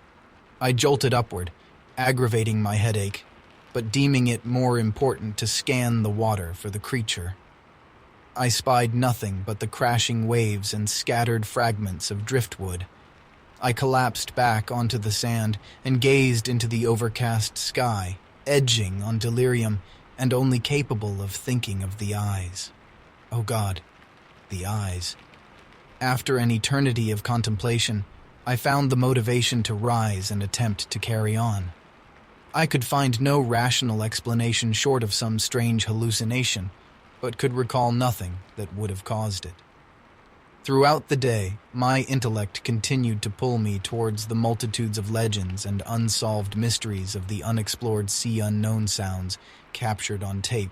I jolted upward, aggravating my headache, but deeming it more important to scan the water for the creature. I spied nothing but the crashing waves and scattered fragments of driftwood. I collapsed back onto the sand and gazed into the overcast sky, edging on delirium and only capable of thinking of the eyes. Oh God, the eyes. After an eternity of contemplation, I found the motivation to rise and attempt to carry on. I could find no rational explanation short of some strange hallucination, but could recall nothing that would have caused it. Throughout the day, my intellect continued to pull me towards the multitudes of legends and unsolved mysteries of the unexplored sea unknown sounds captured on tape,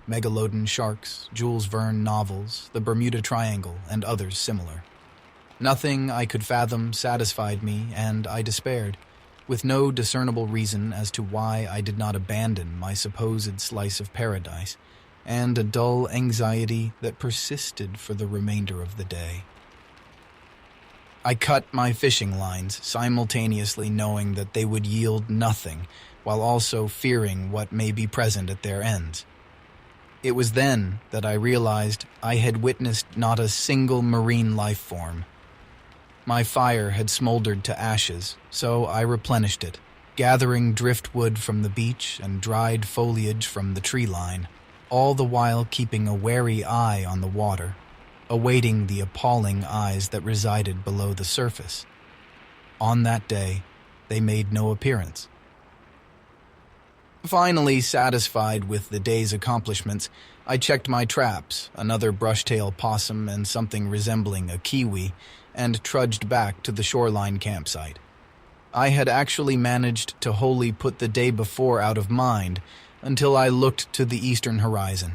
megalodon sharks, Jules Verne novels, the Bermuda Triangle, and others similar. Nothing I could fathom satisfied me, and I despaired, with no discernible reason as to why I did not abandon my supposed slice of paradise, and a dull anxiety that persisted for the remainder of the day. I cut my fishing lines, simultaneously knowing that they would yield nothing, while also fearing what may be present at their ends. It was then that I realized I had witnessed not a single marine life form. My fire had smoldered to ashes, so I replenished it, gathering driftwood from the beach and dried foliage from the tree line, all the while keeping a wary eye on the water, awaiting the appalling eyes that resided below the surface. On that day, they made no appearance. Finally satisfied with the day's accomplishments, I checked my traps, another brushtail possum and something resembling a kiwi, and trudged back to the shoreline campsite. I had actually managed to wholly put the day before out of mind until I looked to the eastern horizon.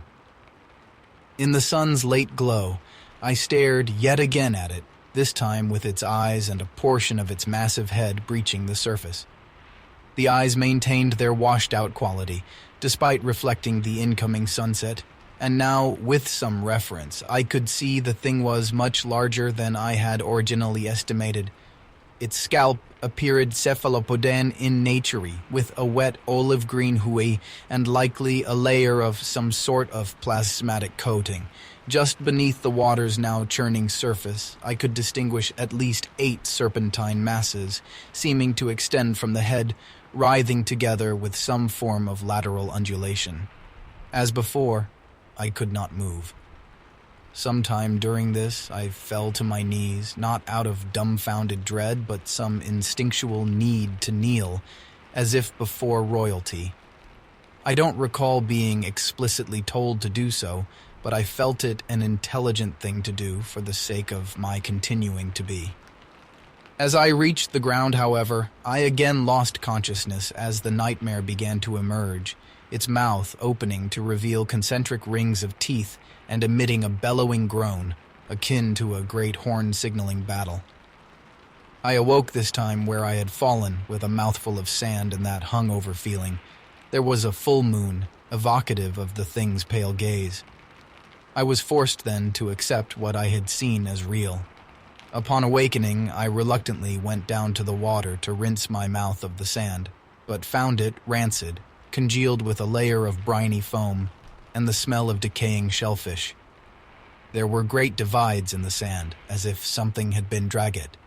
In the sun's late glow, I stared yet again at it, this time with its eyes and a portion of its massive head breaching the surface. The eyes maintained their washed-out quality, despite reflecting the incoming sunset, and now, with some reference, I could see the thing was much larger than I had originally estimated. Its scalp appeared cephalopodine in nature, with a wet olive-green hue and likely a layer of some sort of plasmatic coating. Just beneath the water's now churning surface, I could distinguish at least 8 serpentine masses, seeming to extend from the head, writhing together with some form of lateral undulation. As before, I could not move. Sometime during this, I fell to my knees, not out of dumbfounded dread, but some instinctual need to kneel, as if before royalty. I don't recall being explicitly told to do so, but I felt it an intelligent thing to do for the sake of my continuing to be. As I reached the ground, however, I again lost consciousness as the nightmare began to emerge, its mouth opening to reveal concentric rings of teeth and emitting a bellowing groan, akin to a great horn signaling battle. I awoke this time where I had fallen, with a mouthful of sand and that hungover feeling. There was a full moon, evocative of the thing's pale gaze. I was forced then to accept what I had seen as real. Upon awakening, I reluctantly went down to the water to rinse my mouth of the sand, but found it rancid, congealed with a layer of briny foam and the smell of decaying shellfish. There were great divides in the sand, as if something had been dragged.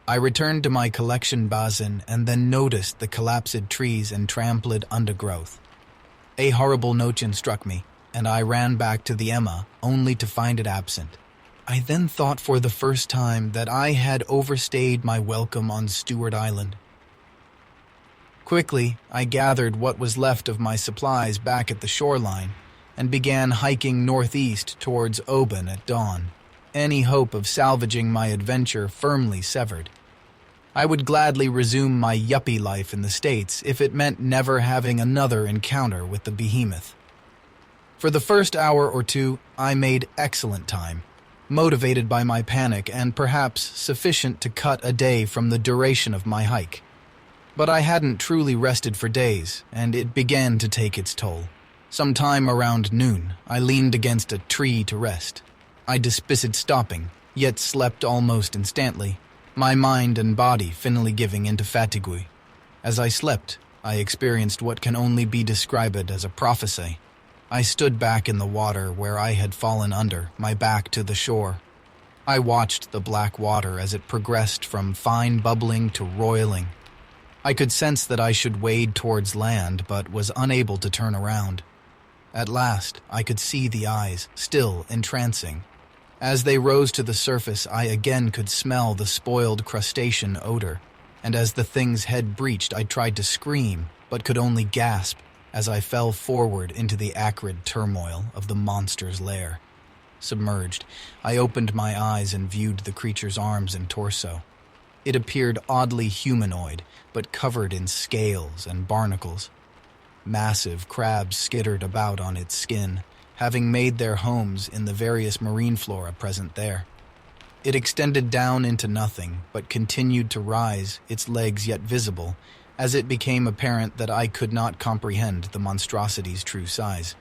I returned to my collection basin and then noticed the collapsed trees and trampled undergrowth. A horrible notion struck me, and I ran back to the Emma, only to find it absent. I then thought for the first time that I had overstayed my welcome on Stewart Island. Quickly, I gathered what was left of my supplies back at the shoreline and began hiking northeast towards Oban at dawn, any hope of salvaging my adventure firmly severed. I would gladly resume my yuppie life in the States if it meant never having another encounter with the behemoth. For the first hour or two, I made excellent time, motivated by my panic and perhaps sufficient to cut a day from the duration of my hike. But I hadn't truly rested for days, and it began to take its toll. Sometime around noon, I leaned against a tree to rest. I despised stopping, yet slept almost instantly, my mind and body finally giving into fatigue. As I slept, I experienced what can only be described as a prophecy. I stood back in the water where I had fallen under, my back to the shore. I watched the black water as it progressed from fine bubbling to roiling. I could sense that I should wade towards land, but was unable to turn around. At last, I could see the eyes, still entrancing. As they rose to the surface, I again could smell the spoiled crustacean odor, and as the thing's head breached, I tried to scream, but could only gasp as I fell forward into the acrid turmoil of the monster's lair. Submerged, I opened my eyes and viewed the creature's arms and torso. It appeared oddly humanoid, but covered in scales and barnacles. Massive crabs skittered about on its skin, having made their homes in the various marine flora present there. It extended down into nothing, but continued to rise, its legs yet visible, as it became apparent that I could not comprehend the monstrosity's true size.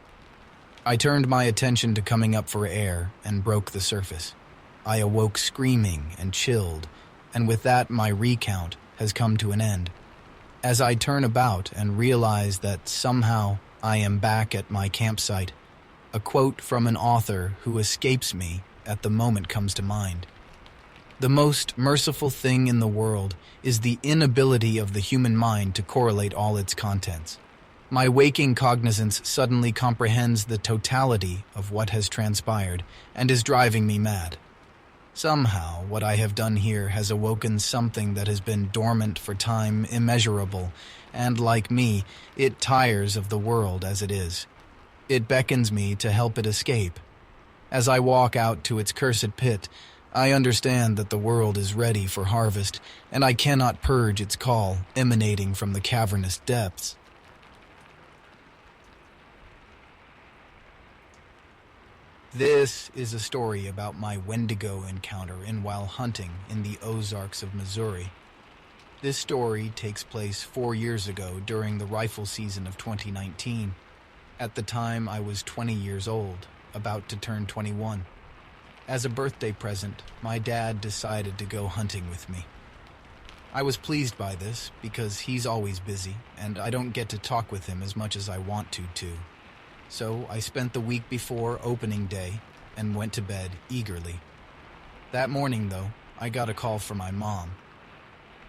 I turned my attention to coming up for air and broke the surface. I awoke screaming and chilled, and with that my recount has come to an end. As I turn about and realize that somehow I am back at my campsite, a quote from an author who escapes me at the moment comes to mind. The most merciful thing in the world is the inability of the human mind to correlate all its contents. My waking cognizance suddenly comprehends the totality of what has transpired and is driving me mad. Somehow, what I have done here has awoken something that has been dormant for time immeasurable, and like me, it tires of the world as it is. It beckons me to help it escape. As I walk out to its cursed pit, I understand that the world is ready for harvest, and I cannot purge its call emanating from the cavernous depths. This is a story about my wendigo encounter while hunting in the Ozarks of Missouri. This story takes place 4 years ago during the rifle season of 2019. At the time, I was 20 years old, about to turn 21. As a birthday present, my dad decided to go hunting with me. I was pleased by this because he's always busy, and I don't get to talk with him as much as I want to. So I spent the week before opening day and went to bed eagerly. That morning, though, I got a call from my mom.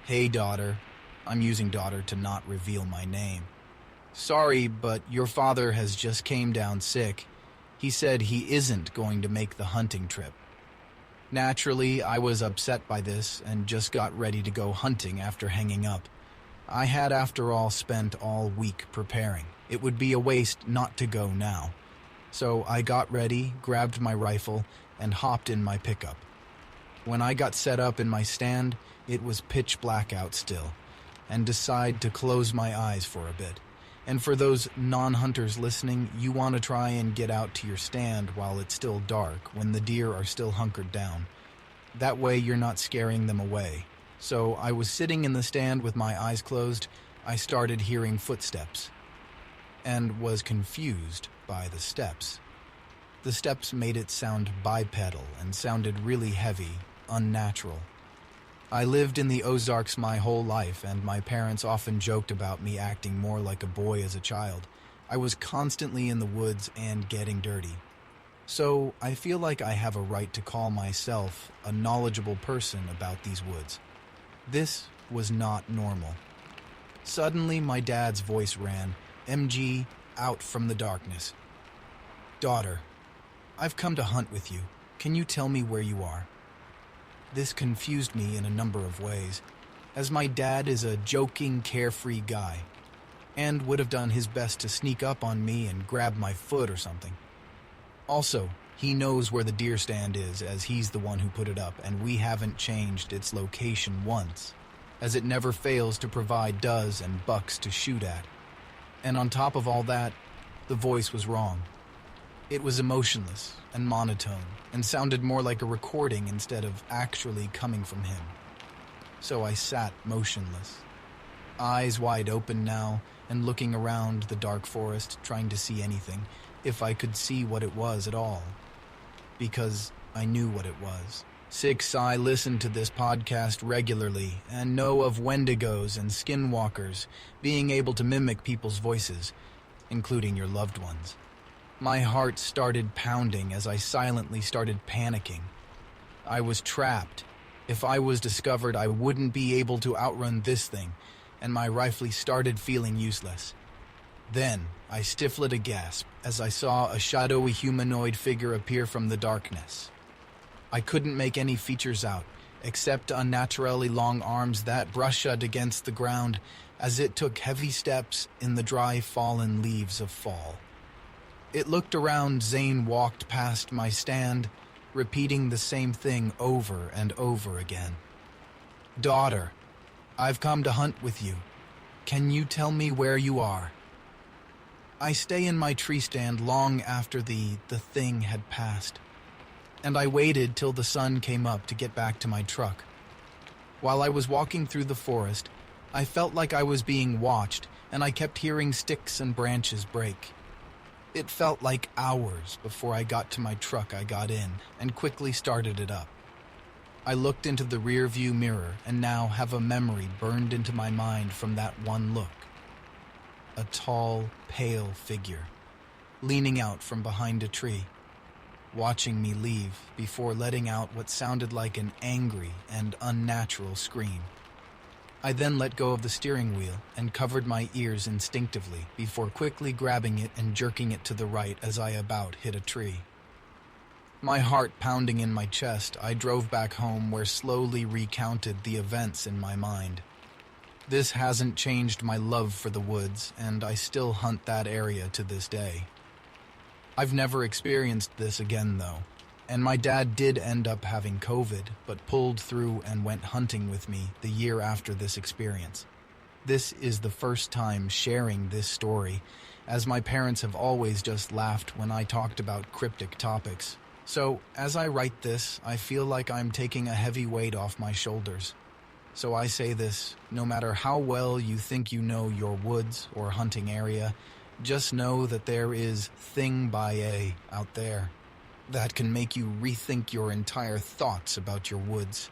"Hey, daughter." I'm using daughter to not reveal my name. "Sorry, but your father has just came down sick. He said he isn't going to make the hunting trip." Naturally, I was upset by this and just got ready to go hunting after hanging up. I had, after all, spent all week preparing. It would be a waste not to go now. So I got ready, grabbed my rifle, and hopped in my pickup. When I got set up in my stand, it was pitch black out still, and decided to close my eyes for a bit. And for those non-hunters listening, you want to try and get out to your stand while it's still dark, when the deer are still hunkered down. That way you're not scaring them away. So I was sitting in the stand with my eyes closed. I started hearing footsteps, and was confused by the steps. The steps made it sound bipedal and sounded really heavy, unnatural. I lived in the Ozarks my whole life, and my parents often joked about me acting more like a boy as a child. I was constantly in the woods and getting dirty. So I feel like I have a right to call myself a knowledgeable person about these woods. This was not normal. Suddenly my dad's voice ran, MG, out from the darkness. "Daughter, I've come to hunt with you. Can you tell me where you are?" This confused me in a number of ways, as my dad is a joking, carefree guy, and would have done his best to sneak up on me and grab my foot or something. Also, he knows where the deer stand is, as he's the one who put it up, and we haven't changed its location once, as it never fails to provide does and bucks to shoot at. And on top of all that, the voice was wrong. It was emotionless and monotone, and sounded more like a recording instead of actually coming from him. So I sat motionless, eyes wide open now, and looking around the dark forest, trying to see anything, if I could see what it was at all. Because I knew what it was. I listen to this podcast regularly and know of wendigos and skinwalkers being able to mimic people's voices, including your loved ones. My heart started pounding as I silently started panicking. I was trapped. If I was discovered, I wouldn't be able to outrun this thing, and my rifle started feeling useless. Then I stifled a gasp as I saw a shadowy humanoid figure appear from the darkness. I couldn't make any features out, except unnaturally long arms that brushed against the ground as it took heavy steps in the dry fallen leaves of fall. It looked around. Zane walked past my stand, repeating the same thing over and over again. "Daughter, I've come to hunt with you. Can you tell me where you are?" I stay in my tree stand long after the thing had passed, and I waited till the sun came up to get back to my truck. While I was walking through the forest, I felt like I was being watched, and I kept hearing sticks and branches break. It felt like hours before I got to my truck. I got in and quickly started it up. I looked into the rear-view mirror and now have a memory burned into my mind from that one look. A tall, pale figure, leaning out from behind a tree, watching me leave before letting out what sounded like an angry and unnatural scream. I then let go of the steering wheel and covered my ears instinctively before quickly grabbing it and jerking it to the right as I about hit a tree. My heart pounding in my chest, I drove back home where slowly recounted the events in my mind. This hasn't changed my love for the woods, and I still hunt that area to this day. I've never experienced this again, though. And my dad did end up having COVID, but pulled through and went hunting with me the year after this experience. This is the first time sharing this story, as my parents have always just laughed when I talked about cryptic topics. So, as I write this, I feel like I'm taking a heavy weight off my shoulders. So I say this, no matter how well you think you know your woods or hunting area, just know that there is thing by a out there that can make you rethink your entire thoughts about your woods.